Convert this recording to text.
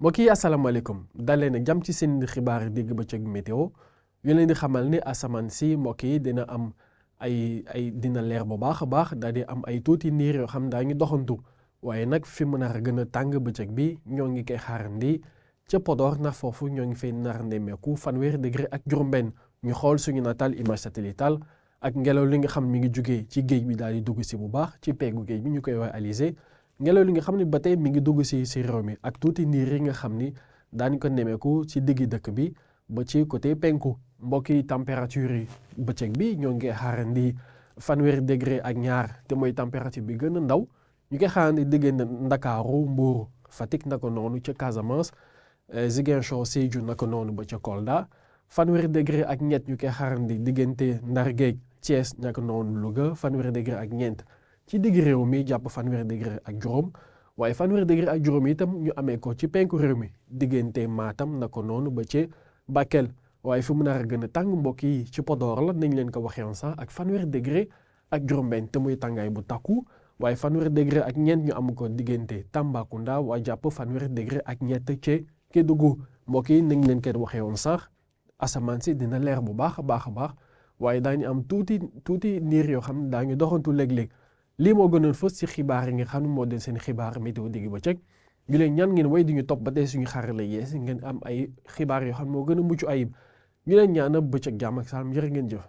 mbokk yi asalaamaaleykum dal leen ak jàmm ci seen xibaar digg bëccëg météo yu leen di xamal ni asamaan si mbokk yi dina am dina leer bu baax a baax daal di am ay tuuti niir yoo xam daa ngi doxantu waaye nag fi mu nar a gën a tàng bëccëg bi ñoo ngi koy xaarandi ca Podor na foofu ñoo ngi fay nar a nemmeeku fanweeri degré ak juróom-benn ñu xool suñu nataal image satellitale ak ngelaw li nga xam mi ngi jugee ci géej bi daal di dugg si bu baax ci peggu géej bi ñu koy wax alizé ngelaw li nga xam ne ba tey mi ngi dugg si réew mi ak tuuti niir yi nga xam ni daañu ko nemeeku ci diggi dëkk bi ba ci côté penku mbokki température yi bëccëg bi ñoo ngi xaarandi fanweeri degré ak ñaar te mooy température bi gën a ndaw ñu koy xaarandi diggante Ndakaaru Mbuur Fatick naka noonu ca Casamance Ziguinchor Sédhiou naka noonu ba ca Kolda fanweeri degré ak ñett ñu koy xaarandi diggante Ndar Géej Thiès naka noonu Louga fanweeri degré ak ñeent ci digg réew mi jàpp fanweeri degré ak juróom waaye fanweeri degré ak juróom itam ñu amee ko ci penku réew mi diggante Matam naka noonu ba ci Bakel waaye fi mu nar a gën a tàng mbokk yi ci Podor la nañ leen ko waxee woon sax ak fanweeri degré ak juróom-benn te muy tàngaay bu takku waaye fanweeri degré ak ñeent ñu am ko diggante Tambacounda waaye jàpp fanweeri degré ak ñett ci Kédougou mbokk yi nañ leen ko waxee woon sax asamaan si dina leer bu baax a baax waaye daañu am tuuti niir yoo xam ne daañu doxantu léeg-léeg. lii moo gënoon fës ci xibaar yi nga xam ne moo den seen xibaar météo digg bëccëg ñu leen ñaan ngeen way di ñu topp ba tey suñu xarala yees ngeen am ay xibaar yoo xam ne moo gën a mucc ayib ñu leen ñaan bëccëg jàmm ak salaam jërë ngeen jëf